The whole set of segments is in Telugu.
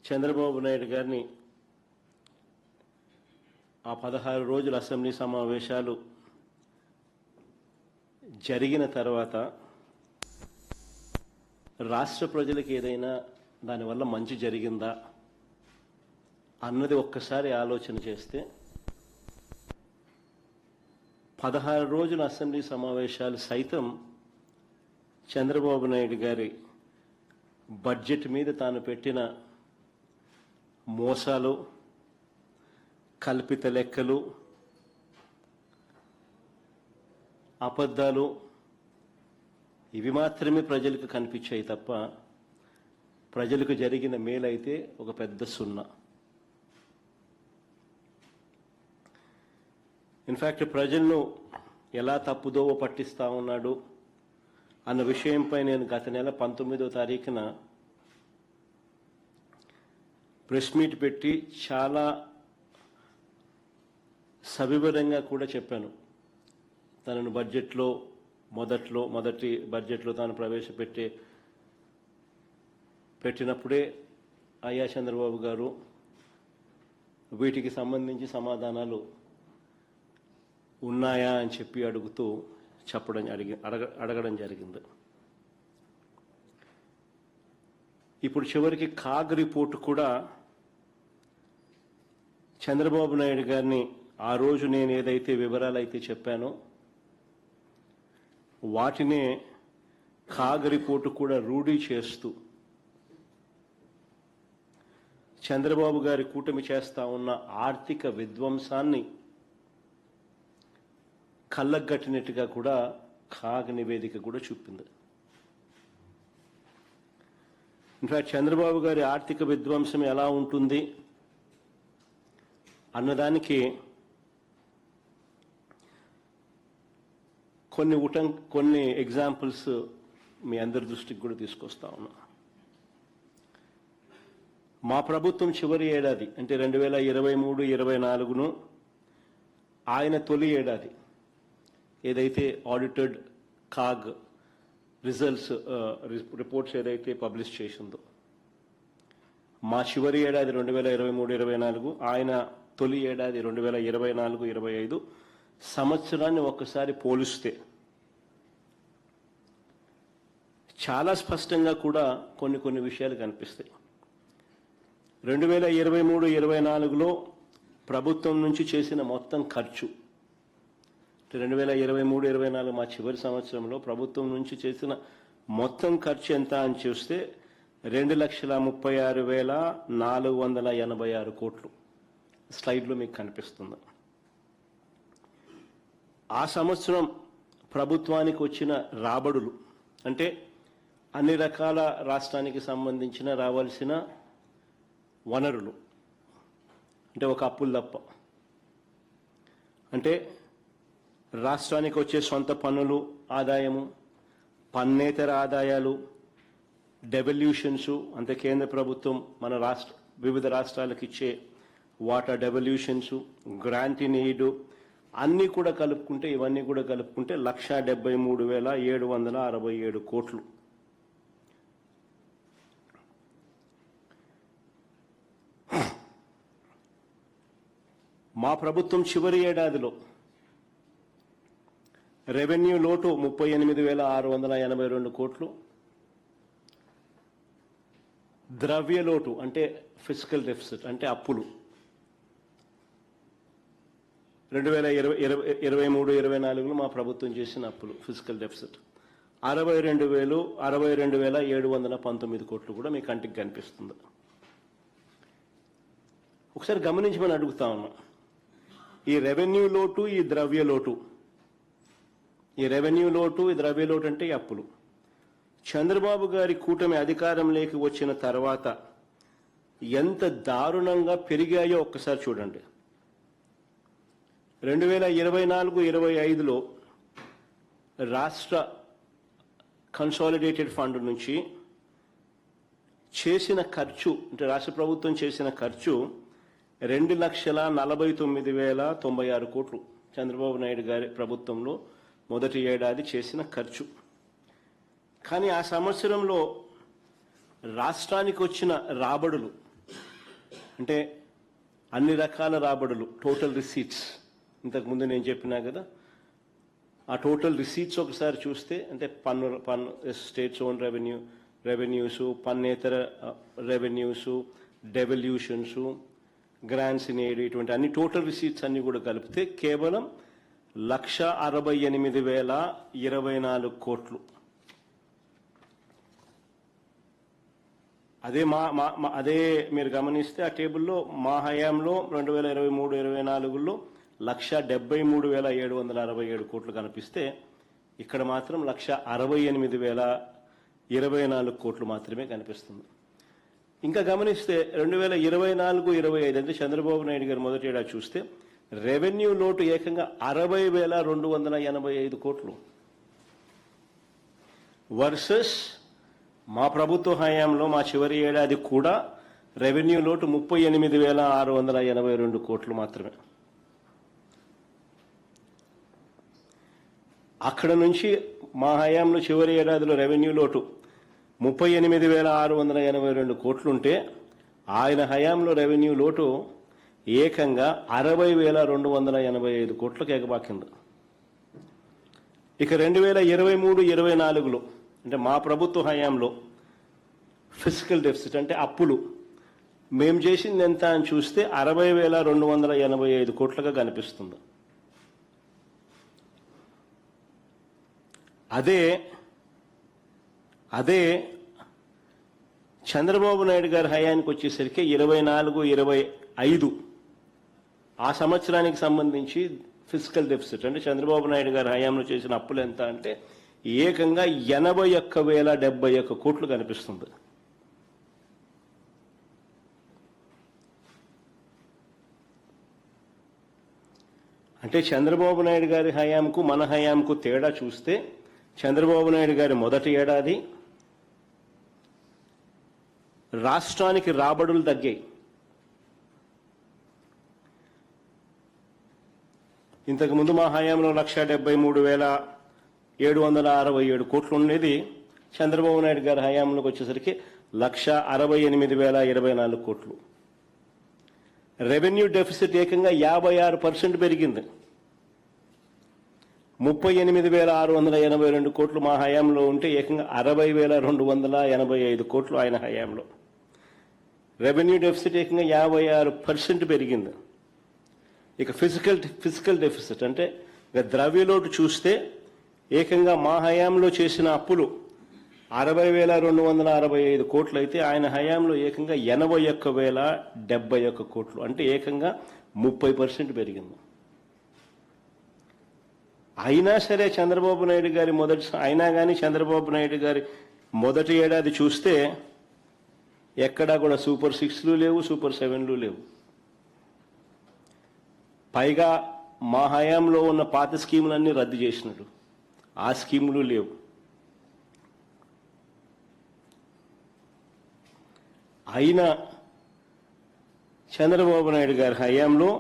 చంద్రబాబు నాయుడు గారిని ఆ 16 రోజుల అసెంబ్లీ సమావేశాలు జరిగిన తర్వాత రాష్ట్ర ప్రజలకు ఏదైనా దానివల్ల మంచి జరిగిందా అన్నది ఒక్కసారి ఆలోచన చేస్తే 16 రోజుల అసెంబ్లీ సమావేశాలు సైతం చంద్రబాబు నాయుడు గారి బడ్జెట్ మీద తాను పెట్టిన మోసాలు, కల్పిత లెక్కలు, అబద్ధాలు ఇవి మాత్రమే ప్రజలకు కనిపించాయి తప్ప ప్రజలకు జరిగిన మేలైతే ఒక పెద్ద సున్నా. ఇన్ఫ్యాక్ట్ ప్రజలను ఎలా తప్పుదోవ పట్టిస్తా ఉన్నాడు అన్న విషయంపై నేను గత నెల 19వ తారీఖున ప్రెస్ మీట్ పెట్టి చాలా సవివరంగా కూడా చెప్పాను. తనను మొదటి బడ్జెట్లో తాను పెట్టినప్పుడే అయ్యా చంద్రబాబు గారు వీటికి సంబంధించి సమాధానాలు ఉన్నాయా అని చెప్పి అడగడం జరిగింది. ఇప్పుడు చివరికి కాగ్ రిపోర్టు కూడా చంద్రబాబు నాయుడు గారిని ఆ రోజు నేను ఏదైతే వివరాలు అయితే చెప్పానో వాటినే కాగ్ రిపోర్టు కూడా రూఢీ చేస్తూ చంద్రబాబు గారి కూటమి చేస్తా ఉన్న ఆర్థిక విధ్వంసాన్ని కళ్ళగట్టినట్టుగా కూడా కాగ్ నివేదిక కూడా చూపింది. ఇన్ఫాక్ట్ చంద్రబాబు గారి ఆర్థిక విధ్వంసం ఎలా ఉంటుంది అన్నదానికి కొన్ని ఎగ్జాంపుల్స్ మీ అందరి దృష్టికి కూడా తీసుకొస్తా ఉన్నా. మా ప్రభుత్వం చివరి ఏడాది అంటే 2023-24ను ఆయన తొలి ఏడాది ఏదైతే ఆడిటెడ్ కాగ్ రిపోర్ట్స్ ఏదైతే పబ్లిష్ చేసిందో మా చివరి ఏడాది 2023-24, ఆయన తొలి ఏడాది 2024-25 సంవత్సరాన్ని ఒక్కసారి పోలిస్తే చాలా స్పష్టంగా కూడా కొన్ని విషయాలు కనిపిస్తాయి. 2023-24లో ప్రభుత్వం నుంచి చేసిన మొత్తం ఖర్చు 2023-24 మా చివరి సంవత్సరంలో ప్రభుత్వం నుంచి చేసిన మొత్తం ఖర్చు ఎంత అని చూస్తే 2,36,486 కోట్లు స్లైడ్లో మీకు కనిపిస్తుంది. ఆ సంవత్సరం ప్రభుత్వానికి వచ్చిన రాబడులు అంటే అన్ని రకాల రాష్ట్రానికి సంబంధించిన రావాల్సిన వనరులు అంటే ఒక అప్పులు తప్ప అంటే రాష్ట్రానికి వచ్చే సొంత పన్నులు ఆదాయము, పన్నేతర ఆదాయాలు, డెవల్యూషన్స్ అంటే కేంద్ర ప్రభుత్వం మన వివిధ రాష్ట్రాలకు ఇచ్చే వాటా డెవల్యూషన్స్, గ్రాంట్ ఇన్ ఎయిడ్ అన్నీ కూడా కలుపుకుంటే 1,73,767 కోట్లు. మా ప్రభుత్వం చివరి ఏడాదిలో రెవెన్యూ లోటు 38,682 కోట్లు, ద్రవ్య లోటు అంటే ఫిజికల్ డెఫిసిట్ అంటే అప్పులు 2023-24లో మా ప్రభుత్వం చేసిన అప్పులు ఫిజికల్ డెఫిసిట్ 62,719 కోట్లు కూడా మీ కంటికి కనిపిస్తుంది. ఒకసారి గమనించమని అడుగుతా ఉన్నా, ఈ రెవెన్యూ లోటు ఈ ద్రవ్య లోటు అంటే ఈ అప్పులు చంద్రబాబు గారి కూటమి అధికారంలోకి వచ్చిన తర్వాత ఎంత దారుణంగా పెరిగాయో ఒక్కసారి చూడండి. 2024-25లో రాష్ట్ర కన్సాలిడేటెడ్ ఫండ్ నుంచి చేసిన ఖర్చు అంటే రాష్ట్ర ప్రభుత్వం చేసిన ఖర్చు 2,49,096 కోట్లు చంద్రబాబు నాయుడు గారి ప్రభుత్వంలో మొదటి ఏడాది చేసిన ఖర్చు. కానీ ఆ సంవత్సరంలో రాష్ట్రానికి వచ్చిన రాబడులు అంటే అన్ని రకాల రాబడులు, టోటల్ రిసీట్స్, ఇంతకుముందు నేను చెప్పినా కదా, ఆ టోటల్ రిసీట్స్ ఒకసారి చూస్తే అంటే పన్ను స్టేట్స్ ఓన్ రెవెన్యూస్, పన్నేతర revenues, devolutions, grants in aid, ఇటువంటి అన్ని టోటల్ రిసీట్స్ అన్ని కూడా కలిపితే కేవలం 1,68,024 కోట్లు. అదే మీరు గమనిస్తే ఆ టేబుల్లో మా హయాంలో 2023-24లో 1,73,767 కోట్లు కనిపిస్తే ఇక్కడ మాత్రం 1,68,024 కోట్లు మాత్రమే కనిపిస్తుంది. ఇంకా గమనిస్తే 2024-25 అంటే చంద్రబాబు నాయుడు గారు మొదటి ఏడాది చూస్తే రెవెన్యూ లోటు ఏకంగా 60,285 కోట్లు వర్సెస్ మా ప్రభుత్వ హయాంలో మా చివరి ఏడాది కూడా రెవెన్యూ లోటు 38,682 కోట్లు మాత్రమే. అక్కడ నుంచి మా హయాంలో చివరి ఏడాదిలో రెవెన్యూ లోటు 38,682 కోట్లుంటే ఆయన హయాంలో రెవెన్యూ లోటు ఏకంగా 60,285 కోట్లకు ఎగబాకింది. ఇక 2023-24లో అంటే మా ప్రభుత్వ హయాంలో ఫిజికల్ డెఫిసిట్ అంటే అప్పులు మేము చేసింది ఎంత అని చూస్తే 60,285 కోట్లుగా కనిపిస్తుంది. అదే చంద్రబాబు నాయుడు గారి హయానికి వచ్చేసరికి 24-25 ఆ సంవత్సరానికి సంబంధించి ఫిజికల్ డెఫిసిట్ అంటే చంద్రబాబు నాయుడు గారి హయాంలో చేసిన అప్పులు ఎంత అంటే ఏకంగా 81,071 కోట్లు కనిపిస్తుంది. అంటే చంద్రబాబు నాయుడు గారి హయాంకు మన హయాంకు తేడా చూస్తే చంద్రబాబు నాయుడు గారి మొదటి ఏడాది రాష్ట్రానికి రాబడులు తగ్గాయి. ఇంతకుముందు మా హయాంలో 1,73,767 కోట్లు ఉండేది. చంద్రబాబు నాయుడు గారి హయాంలోకి వచ్చేసరికి 1,68,024 కోట్లు. రెవెన్యూ డెఫిసిట్ ఏకంగా 56% పెరిగింది. 38,682 కోట్లు మా హయాంలో ఉంటే ఏకంగా 60,285 కోట్లు ఆయన హయాంలో. రెవెన్యూ డెఫిసిట్ ఏకంగా 56% పెరిగింది. ఇక ఫిజికల్ డెఫిసిట్ అంటే ఇక ద్రవ్యలోటు చూస్తే ఏకంగా మా హయాంలో చేసిన అప్పులు 60,265 కోట్లు అయితే ఆయన హయాంలో ఏకంగా 81,071 కోట్లు అంటే ఏకంగా 30% పెరిగింది. అయినా సరే చంద్రబాబు నాయుడు గారి చంద్రబాబు నాయుడు గారి మొదటి ఏడాది చూస్తే ఎక్కడా కూడా సూపర్ 6లు లేవు, సూపర్ 7లు లేవు. పైగా మా హయాంలో ఉన్న పాత స్కీములన్నీ రద్దు చేసినాడు, ఆ స్కీములు లేవు. అయినా చంద్రబాబు నాయుడు గారి హయాంలో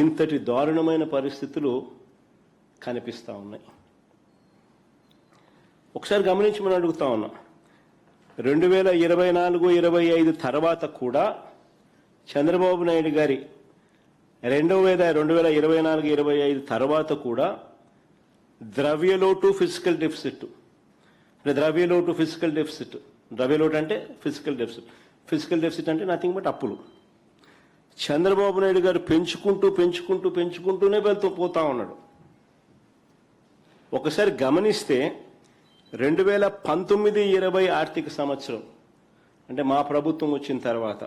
ఇంతటి దారుణమైన పరిస్థితులు కనిపిస్తూ ఉన్నాయి. ఒకసారి గమనించమని అడుగుతా ఉన్నా, 2024-25 తర్వాత కూడా చంద్రబాబు నాయుడు గారి 2024-25 తర్వాత కూడా ద్రవ్యలోటు ఫిజికల్ డెఫిసిట్ ద్రవ్యలోటు అంటే ఫిజికల్ డెఫిసిట్ అంటే నథింగ్ బట్ అప్పులు. చంద్రబాబు నాయుడు గారు పెంచుకుంటూనే పోతా ఉన్నాడు. ఒకసారి గమనిస్తే 2019-20 ఆర్థిక సంవత్సరం అంటే మా ప్రభుత్వం వచ్చిన తర్వాత